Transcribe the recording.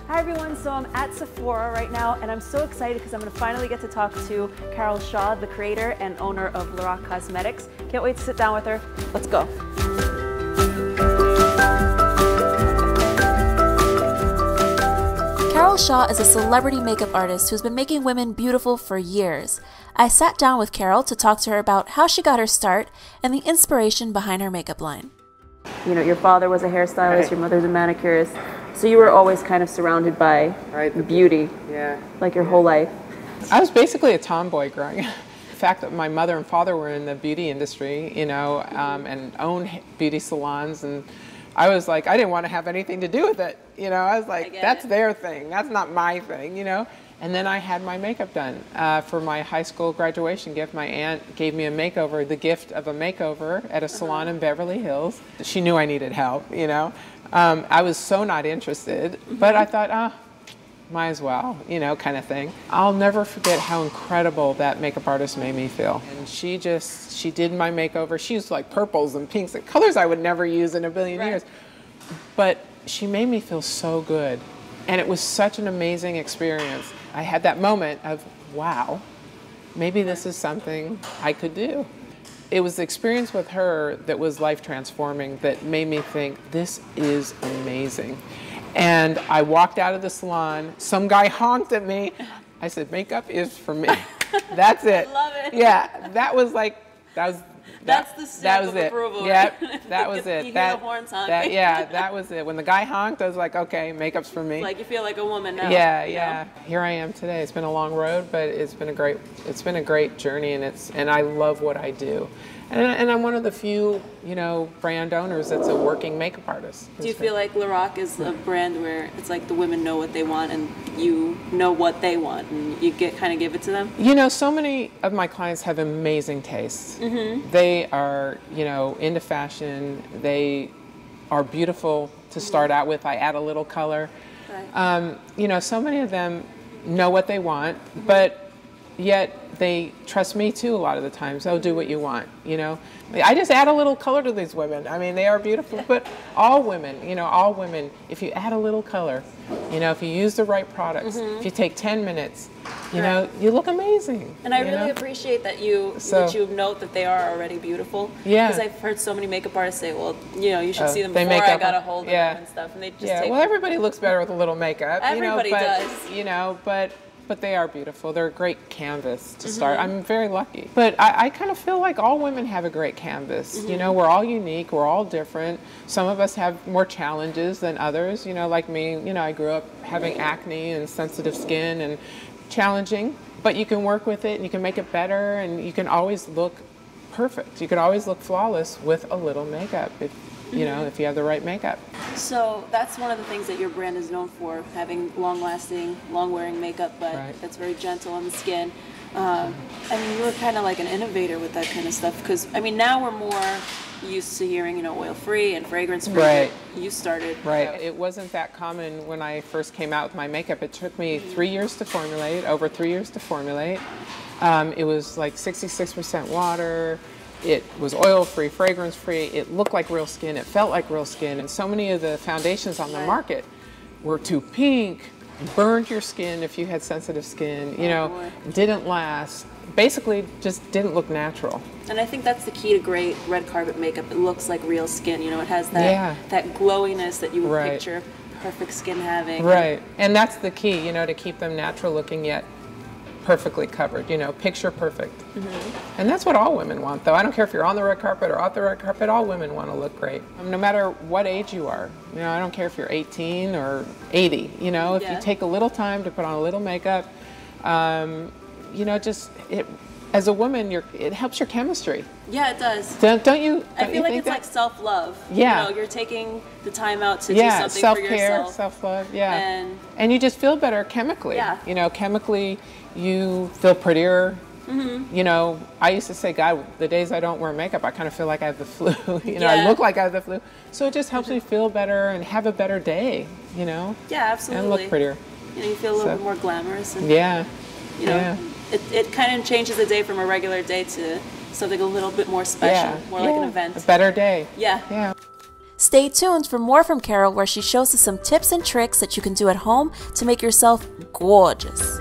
Hi everyone, so I'm at Sephora right now and I'm so excited because I'm going to finally get to talk to Carol Shaw, the creator and owner of LORAC Cosmetics. Can't wait to sit down with her. Let's go. Carol Shaw is a celebrity makeup artist who's been making women beautiful for years. I sat down with Carol to talk to her about how she got her start and the inspiration behind her makeup line. You know, your father was a hairstylist, right. Your mother's a manicurist. So you were always kind of surrounded by beauty, like your whole life. I was basically a tomboy growing up. The fact that my mother and father were in the beauty industry, you know, and owned beauty salons, and I was like, I didn't want to have anything to do with it. You know, I was like, that's their thing. That's not my thing, you know. And then I had my makeup done for my high school graduation gift. My aunt gave me a makeover, the gift of a makeover at a salon in Beverly Hills. She knew I needed help, you know. I was so not interested, but I thought, might as well, you know, kind of thing. I'll never forget how incredible that makeup artist made me feel. And she did my makeover. She used like purples and pinks, and colors I would never use in a billion years. But she made me feel so good. And it was such an amazing experience. I had that moment of, wow, maybe this is something I could do. It was the experience with her that was life transforming that made me think, this is amazing. And I walked out of the salon, some guy honked at me. I said, makeup is for me. That's it. Love it. Yeah, that was like, that's the stamp of approval. Yep, that was it. You hear the horns honking. Yeah, that was it. When the guy honked, I was like, okay, makeup's for me. It's like you feel like a woman now. Yeah, yeah. Here I am today. It's been a long road, but it's been a great journey, and I love what I do. And I'm one of the few, you know, brand owners that's a working makeup artist. Do you feel like LORAC is a brand where it's like the women know what they want and you know what they want and you kind of give it to them? You know, so many of my clients have amazing tastes. They are, you know, into fashion. They are beautiful to start out with. I add a little color. Right. You know, so many of them know what they want, but yet they trust me too a lot of the times. They'll do what you want, you know. I just add a little color to these women. I mean, they are beautiful, but all women, you know, all women, if you add a little color, you know, if you use the right products, if you take 10 minutes, you know, you look amazing. And I really appreciate that you note that they are already beautiful. Yeah. Because I've heard so many makeup artists say, well, you know, you should see them before I got a hold of them and stuff. And they just take well, everybody looks better with a little makeup. Everybody does. You know, but they are beautiful. They're a great canvas to start. I'm very lucky. But I kind of feel like all women have a great canvas. You know, we're all unique, we're all different. Some of us have more challenges than others. You know, like me, you know, I grew up having acne and sensitive skin and challenging. But you can work with it and you can make it better and you can always look perfect. You can always look flawless with a little makeup. You know, if you have the right makeup. So that's one of the things that your brand is known for, having long-lasting, long-wearing makeup, but that's very gentle on the skin. I mean, you were kind of like an innovator with that kind of stuff, because, I mean, now we're more used to hearing, you know, oil-free and fragrance-free. Right. You started. Right. It wasn't that common when I first came out with my makeup. It took me 3 years to formulate, over 3 years to formulate. It was like 66% water. It was oil-free, fragrance-free. It looked like real skin. It felt like real skin. And so many of the foundations on the market were too pink, burned your skin if you had sensitive skin, you know, didn't last. Basically, just didn't look natural. And I think that's the key to great red carpet makeup. It looks like real skin. You know, it has that glowiness that you would picture perfect skin having. Right. And that's the key, you know, to keep them natural looking yet perfectly covered, you know, picture perfect. And that's what all women want, though. I don't care if you're on the red carpet or off the red carpet, all women want to look great. No matter what age you are. You know, I don't care if you're 18 or 80, you know, if you take a little time to put on a little makeup, you know, just, as a woman, it helps your chemistry. Yeah, it does. Don't you? I feel like it's like self-love. Yeah. You know, you're taking the time out to do something for yourself. Self-love, and you just feel better chemically. Yeah. You know, chemically, you feel prettier. You know, I used to say, God, the days I don't wear makeup, I kind of feel like I have the flu. You know, I look like I have the flu. So it just helps me feel better and have a better day, you know? Yeah, absolutely. And look prettier. You know, you feel a little bit more glamorous. And, you know, it kind of changes the day from a regular day to something a little bit more special, more like an event. A better day. Yeah. Stay tuned for more from Carol, where she shows us some tips and tricks that you can do at home to make yourself gorgeous.